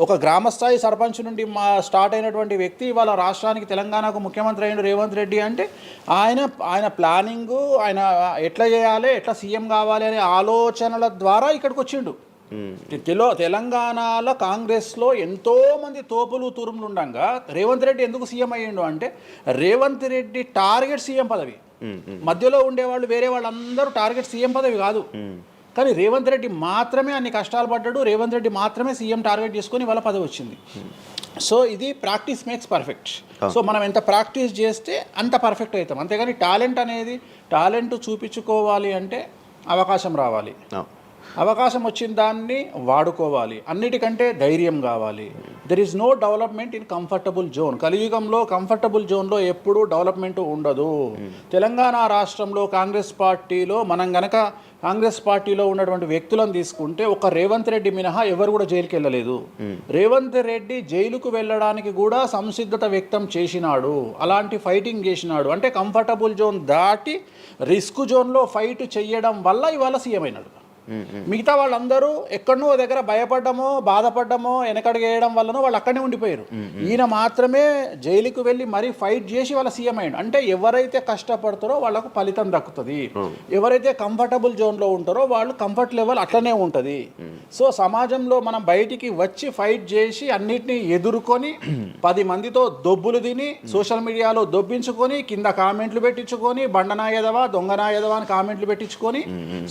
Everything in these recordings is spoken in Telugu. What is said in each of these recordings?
ఒక గ్రామస్థాయి సర్పంచ్ నుండి స్టార్ట్ అయినటువంటి వ్యక్తి ఇవాళ రాష్ట్రానికి తెలంగాణకు ముఖ్యమంత్రి అయిన రేవంత్ రెడ్డి అంటే ఆయన ప్లానింగు, ఆయన ఎట్లా చేయాలి, ఎట్లా సీఎం కావాలి అనే ఆలోచనల ద్వారా ఇక్కడికి వచ్చిండు. తెలంగాణలో కాంగ్రెస్లో ఎంతోమంది తోపులు తురుములు ఉండగా రేవంత్ రెడ్డి ఎందుకు సీఎం అయ్యిండు అంటే రేవంత్ రెడ్డి టార్గెట్ సీఎం పదవి. మధ్యలో ఉండేవాళ్ళు వేరే వాళ్ళందరూ టార్గెట్ సీఎం పదవి కాదు. కానీ రేవంత్ రెడ్డి మాత్రమే అన్ని కష్టాలు పడ్డాడు. రేవంత్ రెడ్డి మాత్రమే సీఎం టార్గెట్ చేసుకొని వాళ్ళ పదవి వచ్చింది. సో ఇది ప్రాక్టీస్ మేక్స్ పర్ఫెక్ట్. సో మనం ఎంత ప్రాక్టీస్ చేస్తే అంత పర్ఫెక్ట్ అవుతాం. అంతేగాని టాలెంట్ చూపించుకోవాలి అంటే అవకాశం రావాలి. అవకాశం వచ్చిన దాన్ని వాడుకోవాలి. అన్నిటికంటే ధైర్యం కావాలి. There is no development in comfortable zone. కలియుగంలో కంఫర్టబుల్ జోన్లో ఎప్పుడూ డెవలప్మెంట్ ఉండదు. తెలంగాణ రాష్ట్రంలో కాంగ్రెస్ పార్టీలో మనం గనక కాంగ్రెస్ పార్టీలో ఉన్నటువంటి వ్యక్తులను తీసుకుంటే ఒక రేవంత్ రెడ్డి మినహా ఎవరు కూడా జైలుకి వెళ్ళలేదు. రేవంత్ రెడ్డి జైలుకు వెళ్ళడానికి కూడా సంసిద్ధత వ్యక్తం చేసినాడు. అలాంటి ఫైటింగ్ చేసినాడు. అంటే కంఫర్టబుల్ జోన్ దాటి రిస్క్ జోన్లో ఫైట్ చేయడం వల్ల ఇవాళ సీఎం అయినాడు. మిగతా వాళ్ళందరూ ఎక్కడనో దగ్గర భయపడ్డమో బాధపడ్డమో వెనకడిగేయడం వల్లనో వాళ్ళు అక్కడనే ఉండిపోయారు. ఈయన మాత్రమే జైలుకు వెళ్ళి మరీ ఫైట్ చేసి వాళ్ళ సీఎం అయ్యాడు. అంటే ఎవరైతే కష్టపడతారో వాళ్ళకు ఫలితం దక్కుతుంది. ఎవరైతే కంఫర్టబుల్ జోన్లో ఉంటారో వాళ్ళు కంఫర్ట్ లెవెల్ అట్లనే ఉంటుంది. సో సమాజంలో మనం బయటికి వచ్చి ఫైట్ చేసి అన్నిటినీ ఎదుర్కొని 10 మందితో దొబ్బులు తిని సోషల్ మీడియాలో దొబ్బించుకొని కింద కామెంట్లు పెట్టించుకొని బండనాయదవా దొంగనాయదవా అని కామెంట్లు పెట్టించుకొని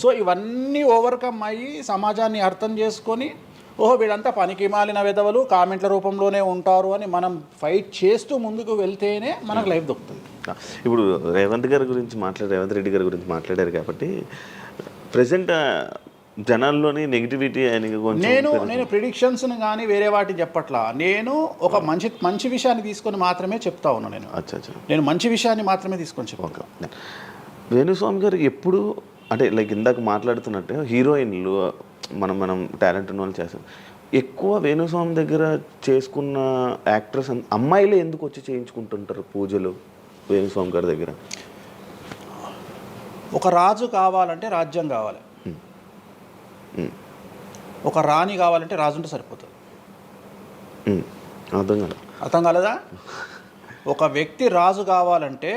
సో ఇవన్నీ ఓవర్కమ్ అయ్యి సమాజాన్ని అర్థం చేసుకొని వీళ్ళంతా పనికి మాలిన విధవలు కామెంట్ల రూపంలోనే ఉంటారు అని మనం ఫైట్ చేస్తూ ముందుకు వెళ్తేనే మనకు లైఫ్ దొరుకుతుంది. ఇప్పుడు రేవంత్ రెడ్డి గారి గురించి మాట్లాడారు కాబట్టి ప్రజెంట్ జనాల్లోని నెగిటివిటీ నేను ప్రిడిక్షన్స్ని కానీ వేరే వాటిని చెప్పట్లా. నేను ఒక మంచి విషయాన్ని తీసుకొని మాత్రమే చెప్తా ఉన్నా. నేను మంచి విషయాన్ని మాత్రమే తీసుకొని చెప్తాను. వేణుస్వామి గారు ఎప్పుడు అంటే లైక్ ఇందాక మాట్లాడుతున్నట్టు హీరోయిన్లు మనం టాలెంట్ ఉన్న వాళ్ళు చేస్తాం. ఎక్కువ వేణుస్వామి దగ్గర చేసుకున్న యాక్ట్రెస్ అమ్మాయిలే ఎందుకు వచ్చి చేయించుకుంటుంటారు పూజలు వేణుస్వామి గారి దగ్గర? ఒక రాజు కావాలంటే రాజ్యం కావాలి. ఒక రాణి కావాలంటే రాజు ఉంటే సరిపోతుంది. అర్థం కాలేదా? ఒక వ్యక్తి రాజు కావాలంటే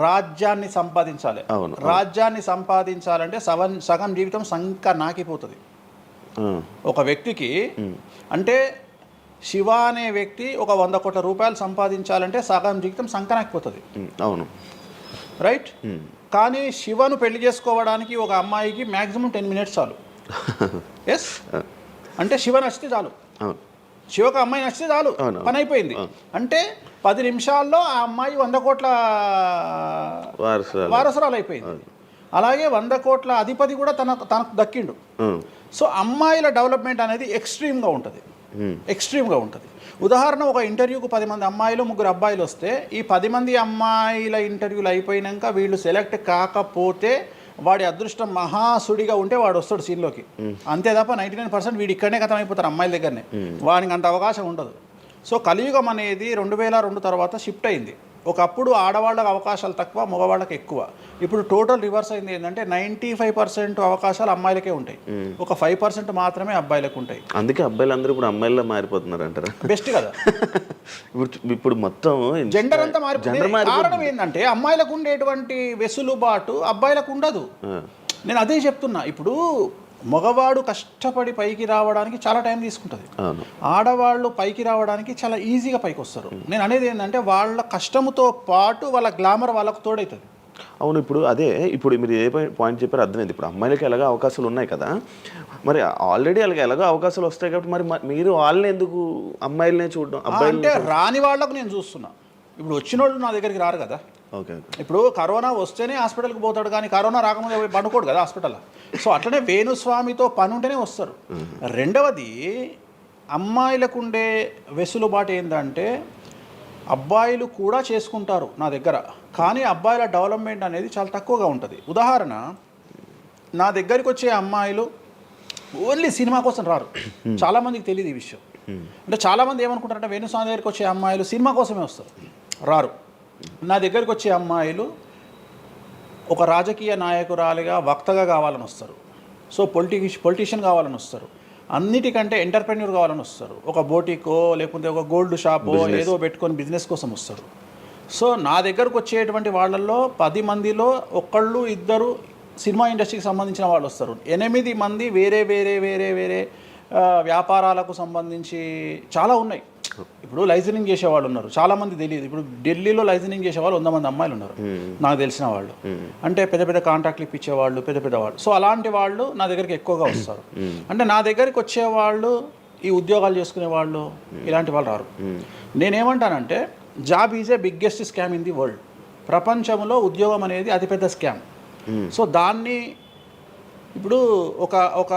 రాజ్యాన్ని సంపాదించాలి. రాజ్యాన్ని సంపాదించాలంటే సగం జీవితం సంక నాకిపోతుంది ఒక వ్యక్తికి. అంటే శివ అనే వ్యక్తి ఒక 100 కోట్ల రూపాయలు సంపాదించాలంటే సగం జీవితం సంక నాకిపోతుంది. అవును, రైట్. కానీ శివను పెళ్లి చేసుకోవడానికి ఒక అమ్మాయికి మ్యాక్సిమం 10 మినిట్స్ చాలు. ఎస్, అంటే శివ నచ్చితే చాలు. శివకు అమ్మాయి నచ్చితే చాలు, పని అయిపోయింది. అంటే 10 నిమిషాల్లో ఆ అమ్మాయి 100 కోట్ల వారసురాలు అయిపోయింది. అలాగే 100 కోట్ల అధిపతి కూడా తనకు దక్కిండు. సో అమ్మాయిల డెవలప్మెంట్ అనేది ఎక్స్ట్రీమ్గా ఉంటుంది. ఉదాహరణ, ఒక ఇంటర్వ్యూకు 10 మంది అమ్మాయిలు 3 అబ్బాయిలు వస్తే ఈ 10 మంది అమ్మాయిల ఇంటర్వ్యూలు అయిపోయినాక వీళ్ళు సెలెక్ట్ కాకపోతే వాడి అదృష్టం మహాసుడిగా ఉంటే వాడు వస్తాడు సీన్లోకి. అంతే తప్ప 99% వీడు ఇక్కడనే కథం అయిపోతారు అమ్మాయిల దగ్గరనే. వాడికి అంత అవకాశం ఉండదు. సో కలియుగం అనేది 2002 తర్వాత షిఫ్ట్ అయింది. ఒకప్పుడు ఆడవాళ్ళకి అవకాశాలు తక్కువ, మగవాళ్ళకి ఎక్కువ. ఇప్పుడు టోటల్ రివర్స్ అయింది. ఏంటంటే 95% అవకాశాలు అమ్మాయిలకే ఉంటాయి, ఒక 5% మాత్రమే అబ్బాయిలకు ఉంటాయి. అందుకే అబ్బాయిలు అందరూ ఇప్పుడు అమ్మాయిలా మారిపోతున్నారు అంటారా? బెస్ట్ కదా. ఇప్పుడు మొత్తం జెండర్ అంతా మారిపోయింది. కారణం ఏంటంటే అమ్మాయిలకు ఉండేటువంటి వెసులుబాటు అబ్బాయిలకు ఉండదు. నేను అదే చెప్తున్నా. ఇప్పుడు మగవాడు కష్టపడి పైకి రావడానికి చాలా టైం తీసుకుంటుంది. ఆడవాళ్ళు పైకి రావడానికి చాలా ఈజీగా పైకి వస్తారు. నేను అనేది ఏంటంటే వాళ్ళ కష్టంతో పాటు వాళ్ళ గ్లామర్ వాళ్ళకు తోడవుతుంది. అవును, ఇప్పుడు మీరు ఏ పాయింట్ చెప్పారో అర్థమైంది. ఇప్పుడు అమ్మాయిలకి ఎలాగో అవకాశాలు ఉన్నాయి కదా, మరి ఆల్రెడీ వాళ్ళకి ఎలాగో అవకాశాలు వస్తాయి కాబట్టి మరి మీరు వాళ్ళని ఎందుకు అమ్మాయిలనే చూడడం? అబ్బాయిలు అంటే రాని వాళ్ళకు నేను చూస్తున్నా. ఇప్పుడు వచ్చిన వాళ్ళు నా దగ్గరికి రారు కదా. ఇప్పుడు కరోనా వస్తేనే హాస్పిటల్కి పోతాడు, కానీ కరోనా రాకముందే పండుకోడు కదా హాస్పిటల్లో. సో అట్లనే వేణుస్వామితో పని ఉంటేనే వస్తారు. రెండవది, అమ్మాయిలకు ఉండే వెసులుబాటు ఏంటంటే అబ్బాయిలు కూడా చేసుకుంటారు నా దగ్గర, కానీ అబ్బాయిల డెవలప్మెంట్ అనేది చాలా తక్కువగా ఉంటుంది. ఉదాహరణ, నా దగ్గరికి వచ్చే అమ్మాయిలు ఓన్లీ సినిమా కోసం రారు. చాలామందికి తెలియదు ఈ విషయం. అంటే చాలామంది ఏమనుకుంటారంటే వేణుస్వామి దగ్గరికి వచ్చే అమ్మాయిలు సినిమా కోసమే వస్తారు, రారు. నా దగ్గరికి వచ్చే అమ్మాయిలు ఒక రాజకీయ నాయకురాలిగా వక్తగా కావాలని వస్తారు. సో పొలిటీషియన్ కావాలని వస్తారు. అన్నిటికంటే ఎంటర్ప్రెన్యూర్ కావాలని వస్తారు. ఒక బోటికో లేకపోతే ఒక గోల్డ్ షాపో ఏదో పెట్టుకొని బిజినెస్ కోసం వస్తారు. సో నా దగ్గరకు వచ్చేటువంటి వాళ్ళల్లో 10 మందిలో ఒకళ్ళు ఇద్దరు సినిమా ఇండస్ట్రీకి సంబంధించిన వాళ్ళు వస్తారు. 8 మంది వేరే వేరే వేరే వేరే వ్యాపారాలకు సంబంధించి చాలా ఉన్నాయి. ఇప్పుడు లైసెన్సింగ్ చేసేవాళ్ళు ఉన్నారు, చాలామంది తెలియదు. ఇప్పుడు ఢిల్లీలో లైసెన్సింగ్ చేసేవాళ్ళు 100 మంది అమ్మాయిలు ఉన్నారు నాకు తెలిసిన వాళ్ళు. అంటే పెద్ద పెద్ద కాంట్రాక్ట్లు ఇప్పించేవాళ్ళు, పెద్ద పెద్ద వాళ్ళు. సో అలాంటి వాళ్ళు నా దగ్గరికి ఎక్కువగా వస్తారు. అంటే నా దగ్గరికి వచ్చేవాళ్ళు ఈ ఉద్యోగాలు చేసుకునే వాళ్ళు ఇలాంటి వాళ్ళు రారు. నేనేమంటానంటే job is a biggest scam in the world. ప్రపంచంలో ఉద్యోగం అనేది అతిపెద్ద స్కామ్. సో దాన్ని ఇప్పుడు ఒక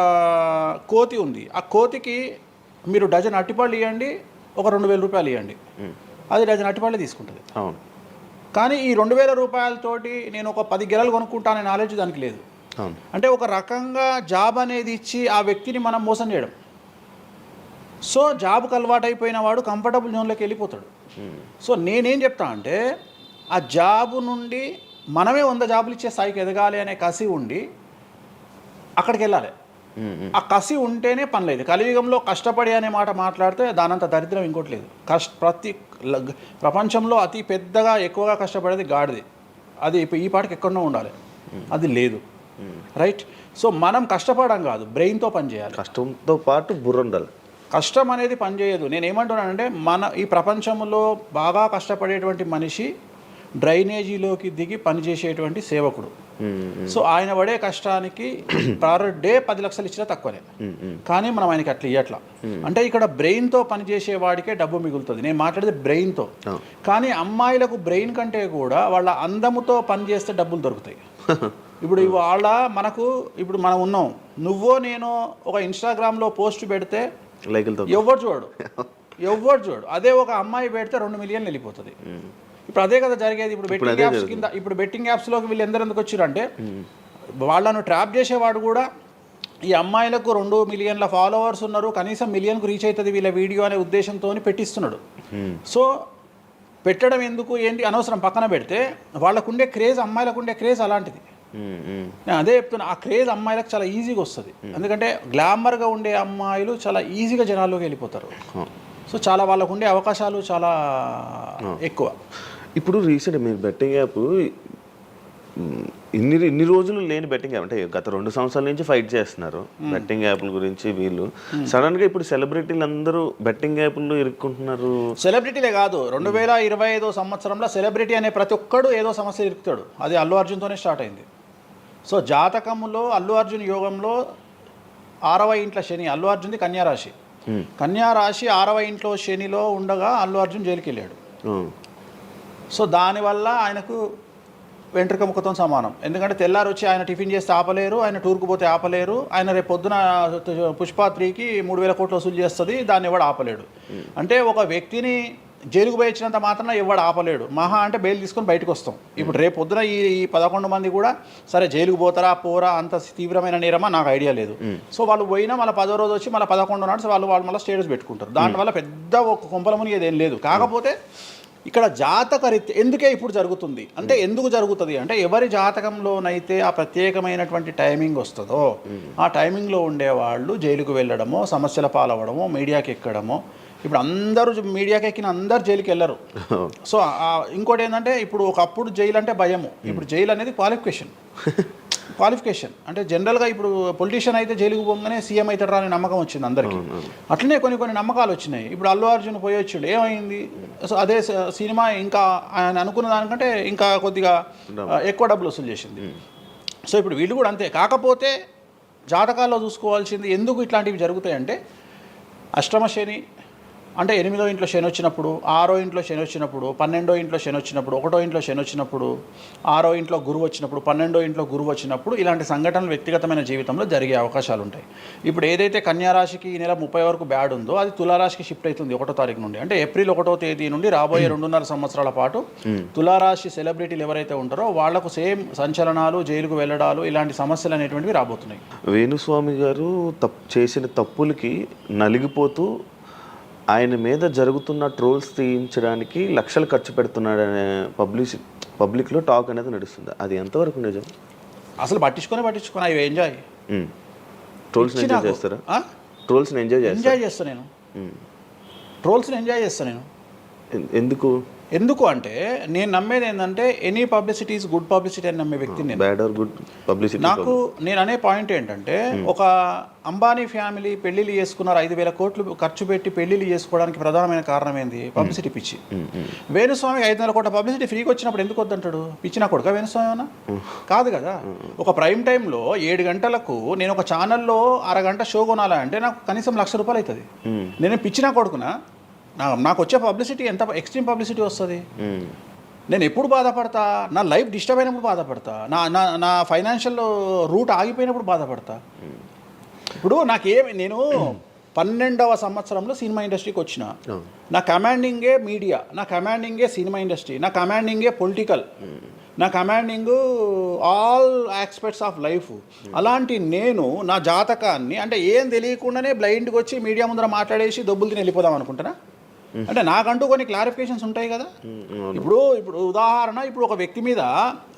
కోతి ఉంది, ఆ కోతికి మీరు డజన్ అట్టిపళ్ళు ఇవ్వండి, ఒక 2000 రూపాయలు ఇవ్వండి, అది డజన్ అట్టిపళ్ళే తీసుకుంటుంది. కానీ ఈ 2000 రూపాయలతోటి నేను ఒక 10 గెలలు కొనుక్కుంటాననే నాలెడ్జ్ దానికి లేదు. అంటే ఒక రకంగా జాబ్ అనేది ఇచ్చి ఆ వ్యక్తిని మనం మోసం చేయడం. సో జాబ్కి అలవాటు అయిపోయిన వాడు కంఫర్టబుల్ జోన్లోకి వెళ్ళిపోతాడు. సో నేనేం చెప్తా అంటే ఆ జాబు నుండి మనమే 100 జాబులు ఇచ్చే స్థాయికి ఎదగాలి అనే కసి ఉండి అక్కడికి వెళ్ళాలి. ఆ కసి ఉంటేనే పని లేదు. కలియుగంలో కష్టపడి అనే మాట మాట్లాడితే దానంత దరిద్రం ఇంకోటి లేదు. ప్రపంచంలో అతి పెద్దగా ఎక్కువగా కష్టపడేది గాడిది. అది ఈ పాటికి ఎక్కడో ఉండాలి, అది లేదు. రైట్. సో మనం కష్టపడడం కాదు, బ్రెయిన్తో పని చేయాలి. కష్టంతో పాటు బుర్ర ఉండాలి. కష్టం అనేది పనిచేయదు. నేనేమంటున్నానంటే ఈ ప్రపంచంలో బాగా కష్టపడేటువంటి మనిషి డ్రైనేజీలోకి దిగి పనిచేసేటువంటి సేవకుడు. సో ఆయన పడే కష్టానికి పర్ డే 10 లక్షలు ఇచ్చినా తక్కువనే. కానీ మనం ఆయనకి అట్లా ఇవ్వట్లా. అంటే ఇక్కడ బ్రెయిన్తో పనిచేసే వాడికే డబ్బు మిగులుతుంది. నేను మాట్లాడేది బ్రెయిన్తో. కానీ అమ్మాయిలకు బ్రెయిన్ కంటే కూడా వాళ్ళ అందముతో పనిచేస్తే డబ్బులు దొరుకుతాయి. ఇప్పుడు వాళ్ళ ఇప్పుడు మనం ఉన్నాం, నువ్వో నేను ఒక ఇన్స్టాగ్రామ్లో పోస్ట్ పెడితే ఎవరు చూడు. అదే ఒక అమ్మాయి పెడితే 2 మిలియన్లు వెళ్ళిపోతుంది. ఇప్పుడు అదే కదా జరిగేది. ఇప్పుడు బెట్టింగ్ యాప్స్లోకి వీళ్ళు ఎందుకు వచ్చారు అంటే వాళ్ళను ట్రాప్ చేసేవాడు కూడా ఈ అమ్మాయిలకు 2 మిలియన్ల ఫాలోవర్స్ ఉన్నారు, కనీసం మిలియన్కు రీచ్ అవుతుంది వీళ్ళ వీడియో అనే ఉద్దేశంతో పెట్టిస్తున్నాడు. సో పెట్టడం ఎందుకు ఏంటి అనవసరం పక్కన పెడితే వాళ్ళకుండే క్రేజ్, అమ్మాయిలకు ఉండే క్రేజ్ అలాంటిది. నేను అదే చెప్తున్నా, ఆ క్రేజ్ అమ్మాయిలకు చాలా ఈజీగా వస్తుంది. ఎందుకంటే గ్లామర్గా ఉండే అమ్మాయిలు చాలా ఈజీగా జనాల్లోకి వెళ్ళిపోతారు. సో చాలా వాళ్ళకు ఉండే అవకాశాలు చాలా ఎక్కువ. ఇప్పుడు రీసెంట్ మీరు బెట్టింగ్ యాప్ ఇన్ని రోజులు లేని బెట్టింగ్ యాప్, అంటే గత 2 సంవత్సరాల నుంచి ఫైట్ చేస్తున్నారు బెట్టింగ్ యాప్ల గురించి. వీళ్ళు సడన్గా ఇప్పుడు సెలబ్రిటీలు అందరూ బెట్టింగ్ యాప్లు ఇరుక్కుంటున్నారు. సెలబ్రిటీలే కాదు, 2025 సంవత్సరంలో సెలబ్రిటీ అనే ప్రతి ఒక్కడు ఏదో సమస్య ఇరుకుతాడు. అది అల్లు అర్జున్తోనే స్టార్ట్ అయింది. సో జాతకంలో అల్లు అర్జున్ యోగంలో 6వ ఇంట్లో శని, అల్లు అర్జున్ది కన్యారాశి. కన్యారాశి 6వ ఇంట్లో శనిలో ఉండగా అల్లు అర్జున్ జైలుకి వెళ్ళాడు. సో దానివల్ల ఆయనకు వెంట్రుక ముక్కతో సమానం. ఎందుకంటే తెల్లారు వచ్చి ఆయన టిఫిన్ చేస్తే ఆపలేరు, ఆయన టూర్కు పోతే ఆపలేరు. ఆయన రేపు పొద్దున పుష్ప 3కి 3000 కోట్లు వసూలు చేస్తుంది, దాన్ని ఎవడు ఆపలేడు. అంటే ఒక వ్యక్తిని జైలుకు పోయి ఇచ్చినంత మాత్రం ఎవడు ఆపలేడు. మహా అంటే బెయిల్ తీసుకొని బయటకు వస్తాం. ఇప్పుడు రేపు పొద్దున ఈ 11 మంది కూడా సరే జైలుకు పోరా అంత తీవ్రమైన నేరమా నాకు ఐడియా లేదు. సో వాళ్ళు పోయినా మళ్ళీ 10వ రోజు వచ్చి మళ్ళీ 11 నాడు వాళ్ళు మళ్ళీ స్టేటస్ పెట్టుకుంటారు. దానివల్ల పెద్ద ఒక కొంపల మునిగేది ఏం లేదు. కాకపోతే ఇక్కడ జాతక రీత్యా ఎందుకే ఇప్పుడు జరుగుతుంది అంటే, ఎందుకు జరుగుతుంది అంటే ఎవరి జాతకంలోనైతే ఆ ప్రత్యేకమైనటువంటి టైమింగ్ వస్తుందో ఆ టైమింగ్లో ఉండేవాళ్ళు జైలుకు వెళ్ళడమో, సమస్యల పాలవడమో, మీడియాకి ఎక్కడమో. ఇప్పుడు అందరూ మీడియాకి ఎక్కిన అందరు జైలుకి వెళ్ళరు. సో ఇంకోటి ఏంటంటే, ఇప్పుడు ఒకప్పుడు జైలు అంటే భయము, ఇప్పుడు జైలు అనేది క్వాలిఫికేషన్. అంటే జనరల్గా ఇప్పుడు పొలిటీషియన్ అయితే జైలుకు పోగానే సీఎం అవుతాడు అనే నమ్మకం వచ్చింది అందరికీ. అట్లనే కొన్ని నమ్మకాలు వచ్చినాయి. ఇప్పుడు అల్లు అర్జున్ పోయి వచ్చాడు, ఏమైంది? సో అదే సినిమా ఇంకా ఆయన అనుకున్న దానికంటే ఇంకా కొద్దిగా ఎక్కువ డబ్బులు వసూలు చేసింది. సో ఇప్పుడు వీళ్ళు కూడా అంతే. కాకపోతే జాతకాల్లో చూసుకోవాల్సింది ఎందుకు ఇట్లాంటివి జరుగుతాయంటే, అష్టమ శని అంటే 8వ ఇంట్లో శని వచ్చినప్పుడు, 6వ ఇంట్లో శని వచ్చినప్పుడు, 12వ ఇంట్లో శని వచ్చినప్పుడు, 1వ ఇంట్లో శని వచ్చినప్పుడు, 6వ ఇంట్లో గురువు వచ్చినప్పుడు, 12వ ఇంట్లో గురువు వచ్చినప్పుడు ఇలాంటి సంఘటనలు వ్యక్తిగతమైన జీవితంలో జరిగే అవకాశాలు ఉంటాయి. ఇప్పుడు ఏదైతే కన్యారాశికి ఈ నెల 30 వరకు బ్యాడ్ ఉందో అది తులారాశికి షిఫ్ట్ అవుతుంది 1వ తారీఖు నుండి. అంటే ఏప్రిల్ 1వ తేదీ నుండి రాబోయే 2.5 సంవత్సరాల పాటు తులారాశి సెలబ్రిటీలు ఎవరైతే ఉంటారో వాళ్లకు సేమ్ సంచలనాలు, జైలుకు వెళ్ళడాలు, ఇలాంటి సమస్యలు అనేటువంటివి రాబోతున్నాయి. వేణుస్వామి గారు చేసిన తప్పులకి నలిగిపోతూ ఆయన మీద జరుగుతున్న ట్రోల్స్ తీయించడానికి లక్షలు ఖర్చు పెడుతున్నాడనే పబ్లిక్లో టాక్ అనేది నడుస్తుంది. అది ఎంతవరకు నిజం? అసలు పట్టించుకొని అవి ఎంజాయ్ ట్రోల్స్ ఎంజాయ్ చేస్తారా? ట్రోల్స్ని ఎంజాయ్ చేస్తా నేను. ట్రోల్స్ని ఎంజాయ్ చేస్తా నేను. ఎందుకు అంటే నేను నమ్మేది ఏంటంటే any publicity is good publicity అని నమ్మే వ్యక్తిని నేను. Bad or good publicity. నాకు నేను అనే పాయింట్ ఏంటంటే ఒక అంబానీ ఫ్యామిలీ పెళ్లిళ్ళు చేసుకున్నారు, 5,000 కోట్లు ఖర్చు పెట్టి పెళ్లిళ్ళు చేసుకోవడానికి ప్రధానమైన కారణం ఏంది? పబ్లిసిటీ పిచ్చి. వేణుస్వామికి 500 కోట్ల పబ్లిసిటీ ఫ్రీకి వచ్చినప్పుడు ఎందుకు వద్దంటాడు? పిచ్చినా కొడుక వేణుస్వామి అన్నా? కాదు కదా. ఒక ప్రైమ్ టైంలో 7 గంటలకు నేను ఒక ఛానల్లో అరగంట షో కొనాలంటే నాకు కనీసం ₹1,00,000 అవుతుంది. నేను పిచ్చినా కొడుకునా? నాకు వచ్చే పబ్లిసిటీ ఎంత ఎక్స్ట్రీమ్ పబ్లిసిటీ వస్తుంది. నేను ఎప్పుడు బాధపడతా? నా లైఫ్ డిస్టర్బ్ అయినప్పుడు బాధపడతా, నా ఫైనాన్షియల్ రూట్ ఆగిపోయినప్పుడు బాధపడతా. ఇప్పుడు నేను 12వ సంవత్సరంలో సినిమా ఇండస్ట్రీకి వచ్చిన. నా కమాండింగే మీడియా, నా కమాండింగే సినిమా ఇండస్ట్రీ, నా కమాండింగే పొలిటికల్, నా commanding all aspects of life. అలాంటి నేను నా జాతకాన్ని అంటే ఏం తెలియకుండానే బ్లైండ్గా వచ్చి మీడియా ముందర మాట్లాడేసి దొబ్బులు తిని వెళ్ళిపోదాం అనుకుంటున్నా? అంటే నాకంటూ కొన్ని క్లారిఫికేషన్స్ ఉంటాయి కదా. ఇప్పుడు ఉదాహరణ, ఇప్పుడు ఒక వ్యక్తి మీద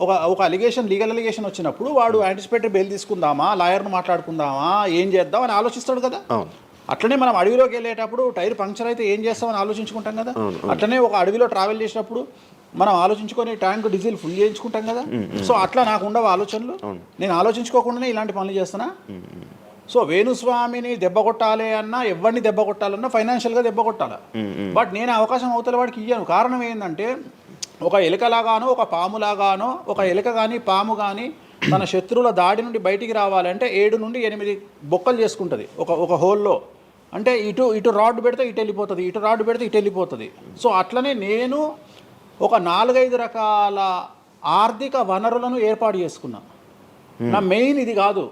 ఒక లీగల్ అలిగేషన్ వచ్చినప్పుడు వాడు యాంటిసిపేటరీ బెయిల్ తీసుకుందామా, లాయర్ను మాట్లాడుకుందామా, ఏం చేద్దాం అని ఆలోచిస్తాడు కదా. అట్లనే మనం అడవిలోకి వెళ్ళేటప్పుడు టైర్ పంక్చర్ అయితే ఏం చేస్తామని ఆలోచించుకుంటాం కదా. అట్లనే ఒక అడవిలో ట్రావెల్ చేసినప్పుడు మనం ఆలోచించుకొని ట్యాంక్ డీజిల్ ఫుల్ చేయించుకుంటాం కదా. సో అట్లా నాకు ఉండవు ఆలోచనలు. నేను ఆలోచించుకోకుండానే ఇలాంటి పనులు చేస్తున్నా. సో వేణుస్వామిని దెబ్బ కొట్టాలి అన్నా, ఎవరిని దెబ్బ కొట్టాలన్నా ఫైనాన్షియల్గా దెబ్బ కొట్టాలి. బట్ నేను అవకాశం అవతల వాడికి ఇయ్యాను. కారణం ఏంటంటే ఒక ఎలుకలాగానో ఒక పాములాగానో, ఒక ఎలుక కానీ పాము కానీ తన శత్రువుల దాడి నుండి బయటికి రావాలంటే 7 నుండి 8 బొక్కలు చేసుకుంటుంది ఒక హోల్లో. అంటే ఇటు రాడ్ పెడితే ఇటు వెళ్ళిపోతుంది, ఇటు రాడ్ పెడితే ఇటు వెళ్ళిపోతుంది. సో అట్లనే నేను ఒక 4-5 రకాల ఆర్థిక వనరులను ఏర్పాటు చేసుకున్నా. నా మెయిన్ ఇది కాదు.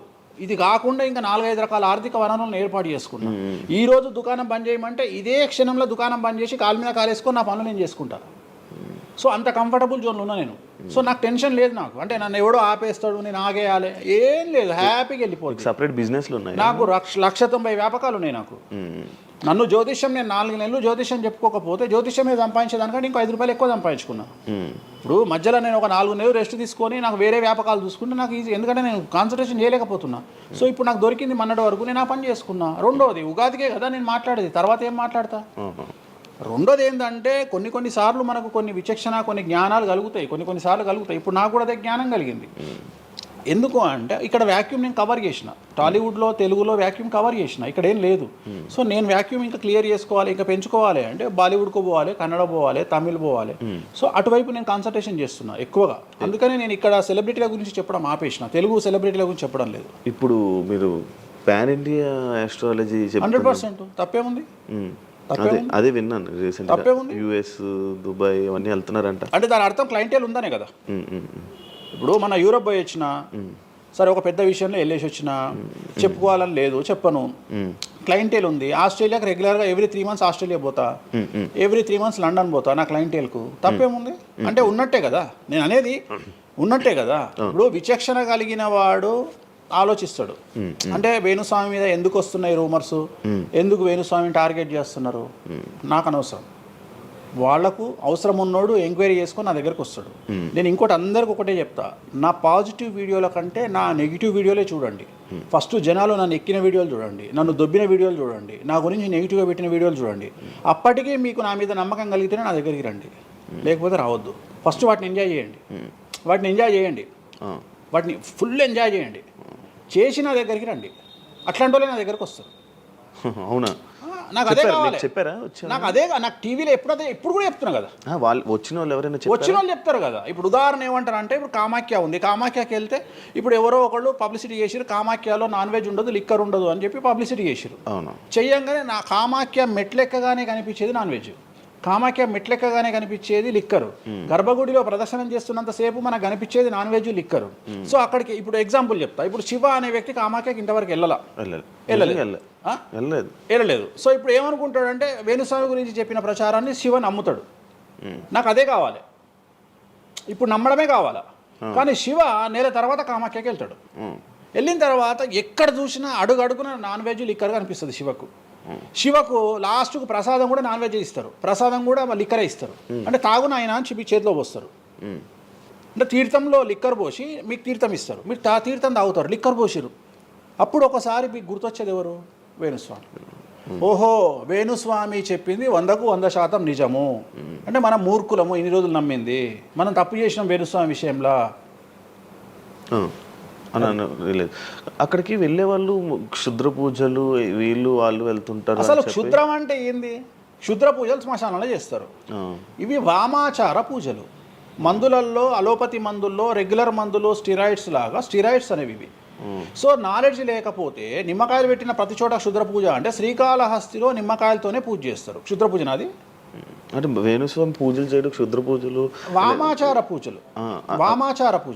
ఇది కాకుండా ఇంకా 4-5 రకాల ఆర్థిక వనరులను ఏర్పాటు చేసుకున్నా. ఈరోజు దుకాణం బంద్ చేయమంటే ఇదే క్షణంలో దుకాణం బంద్ చేసి కాలు మీద కాలేసుకొని నా పనులు నేను చేసుకుంటాను. సో అంత కంఫర్టబుల్ జోన్లో ఉన్నా నేను. సో నాకు టెన్షన్ లేదు. నాకు అంటే నన్ను ఎవడో ఆపేస్తాడు, నేను ఆగేయాలి ఏం లేదు, హ్యాపీగా వెళ్ళిపోతుంది. సపరేట్ బిజినెస్లు ఉన్నాయి నాకు. 190 వ్యాపకాలు ఉన్నాయి నాకు. నన్ను జ్యోతిష్యం, నేను 4 నెలలు జ్యోతిష్యం చెప్పుకోకపోతే జ్యోతిష్యం మీద సంపాదించేదానికంటే ఇంకో ₹5 ఎక్కువ సంపాదించుకున్నా. ఇప్పుడు మధ్యలో నేను ఒక 4 నెలలు రెస్ట్ తీసుకొని నాకు వేరే వ్యాపకాలు చూసుకుంటే నాకు ఈజీ, ఎందుకంటే నేను కాన్సన్ట్రేషన్ చేయలేకపోతున్నా. సో ఇప్పుడు నాకు దొరికింది మొన్నటి వరకు, నేను ఆ పని చేసుకున్నా. రెండోది ఉగాదికే కదా నేను మాట్లాడేది, తర్వాత ఏం మాట్లాడతా. రెండోది ఏంటంటే కొన్నిసార్లు మనకు కొన్ని విచక్షణ, కొన్ని జ్ఞానాలు కలుగుతాయి, కొన్నిసార్లు కలుగుతాయి. ఇప్పుడు నాకు కూడా అదే జ్ఞానం కలిగింది. ఎందుకు అంటే ఇక్కడ వాక్యూమ్ నేను కవర్ చేసిన, టాలీవుడ్లో తెలుగులో వాక్యూమ్ కవర్ చేసిన, ఇక్కడ ఏం లేదు. సో నేను వాక్యూమ్ ఇంకా క్లియర్ చేసుకోవాలి, ఇంకా పెంచుకోవాలి అంటే బాలీవుడ్కు పోవాలి, కన్నడ పోవాలి, తమిళ్ పోవాలి. సో అటువైపు నేను కాన్సన్ట్రేషన్ చేస్తున్నా ఎక్కువగా. అందుకని నేను ఇక్కడ సెలబ్రిటీల గురించి చెప్పడం ఆపేసిన, తెలుగు సెలబ్రిటీల గురించి చెప్పడం లేదు. ఇప్పుడు మీరు పాన్ ఇండియా ఆస్ట్రాలజీ 100% తప్పేముంది? అదే విన్నాను రీసెంట్. US, దుబాయ్ అవన్నీ వెళ్తున్నారంట. అంటే దాని అర్థం క్లయింటేల్ ఉందనే కదా. ఇప్పుడు మన యూరోప్ పోయి వచ్చిన సరే, ఒక పెద్ద విషయంలో వెళ్ళేసి వచ్చిన చెప్పుకోవాలని లేదు, చెప్పను. క్లయింటేల్ ఉంది. ఆస్ట్రేలియాకి రెగ్యులర్గా ఎవ్రీ 3 months ఆస్ట్రేలియా పోతా, ఎవ్రీ 3 months లండన్ పోతా నా క్లయింటేల్కు. తప్పేముంది? అంటే ఉన్నట్టే కదా, నేను అనేది ఉన్నట్టే కదా. ఇప్పుడు విచక్షణ కలిగిన వాడు ఆలోచిస్తాడు. అంటే వేణుస్వామి మీద ఎందుకు వస్తున్నాయి రూమర్స్, ఎందుకు వేణుస్వామిని టార్గెట్ చేస్తున్నారు, నాకు అనవసరం. వాళ్లకు అవసరం ఉన్నోడు ఎంక్వైరీ చేసుకొని నా దగ్గరకు వస్తాడు. నేను ఇంకోటి అందరికి ఒకటే చెప్తా, నా పాజిటివ్ వీడియోల కంటే నా నెగిటివ్ వీడియోలే చూడండి. ఫస్ట్ జనాలు నన్ను ఎక్కిన వీడియోలు చూడండి, నన్ను దొబ్బిన వీడియోలు చూడండి, నా గురించి నెగిటివ్గా పెట్టిన వీడియోలు చూడండి. అప్పటికే మీకు నా మీద నమ్మకం కలిగితేనే నా దగ్గరికి రండి, లేకపోతే రావద్దు. ఫస్ట్ వాటిని ఎంజాయ్ చేయండి, వాటిని ఫుల్ ఎంజాయ్ చేయండి, చేసి నా దగ్గరికి రండి. అట్లాంటి వాళ్ళే నా దగ్గరకు వస్తారు. అవునా? నాకు అదే కావాలి. చెప్పారా? నాకు నాకు టీవీలో ఎప్పుడు కూడా చెప్తున్నా కదా, వాళ్ళు వచ్చిన వాళ్ళు ఎవరైనా చెప్తారు కదా. ఇప్పుడు ఉదాహరణ ఏమంటారు అంటే, ఇప్పుడు కామాఖ్య ఉంది, కామాఖ్యకి వెళ్తే ఇప్పుడు ఎవరో ఒకళ్ళు పబ్లిసిటీ చేసిరు, కామాఖ్యలో నాన్ వెజ్ ఉండదు, లిక్కర్ ఉండదు అని చెప్పి పబ్లిసిటీ చేసిరు. చెయ్యంగానే నా కామాఖ్య మెట్లెక్కగానే కనిపించేది నాన్ వెజ్, కామాఖ్య మెట్లెక్కగానే కనిపించేది లిక్కరు, గర్భగుడిలో ప్రదర్శనం చేస్తున్నంతసేపు మనకు కనిపించేది నాన్ వెజ్, లిక్కరు. సో అక్కడికి ఇప్పుడు ఎగ్జాంపుల్ చెప్తా. ఇప్పుడు శివ అనే వ్యక్తి కామాఖ్యకి ఇంతవరకు వెళ్ళలేదు. సో ఇప్పుడు ఏమనుకుంటాడంటే వేణుస్వామి గురించి చెప్పిన ప్రచారాన్ని శివ నమ్ముతాడు. నాకు అదే కావాలి, ఇప్పుడు నమ్మడమే కావాలా. కానీ శివ నెల తర్వాత కామాఖ్యకి వెళ్తాడు. వెళ్ళిన తర్వాత ఎక్కడ చూసినా అడుగడుగున నాన్ వెజ్, లిక్కర్ కనిపిస్తుంది శివకు. శివకు లాస్ట్కు ప్రసాదం కూడా నాన్ వెజ్ ఇస్తారు, ప్రసాదం కూడా లిక్కరే ఇస్తారు. అంటే తాగున ఆయన అని చెప్పి చేతిలో పోస్తారు. అంటే తీర్థంలో లిక్కర్ పోసి మీకు తీర్థం ఇస్తారు, మీరు తీర్థం తాగుతారు, లిక్కర్ పోసిరు. అప్పుడు ఒకసారి మీకు గుర్తొచ్చేది ఎవరు? వేణుస్వామి. ఓహో, వేణుస్వామి చెప్పింది 100కు 100% నిజము అంటే మనం మూర్ఖులము, ఇన్ని రోజులు నమ్మింది, మనం తప్పు చేసినాం వేణుస్వామి విషయంలో. అని లేదు. అక్కడికి వెళ్ళే వాళ్ళు క్షుద్ర పూజలు వీళ్ళు వాళ్ళు వెళ్తుంటారు. అసలు క్షుద్రం అంటే ఏంది? క్షుద్ర పూజలు శ్మశానంలో చేస్తారు. ఇవి వామాచార పూజలు. మందులలో, అలోపతి మందుల్లో రెగ్యులర్ మందులు స్టిరాయిడ్స్ లాగా స్టిరాయిడ్స్ అనేవి ఇవి. సో నాలెడ్జ్ లేకపోతే నిమ్మకాయలు పెట్టిన ప్రతి చోట క్షుద్ర పూజ అంటే శ్రీకాళహస్తిలో నిమ్మకాయలతోనే పూజ చేస్తారు. క్షుద్ర పూజ నాది అంటే వేణుస్వామి పూజలు చేయడం క్షుద్ర పూజలు, వామాచార పూజలు. వామాచార పూజ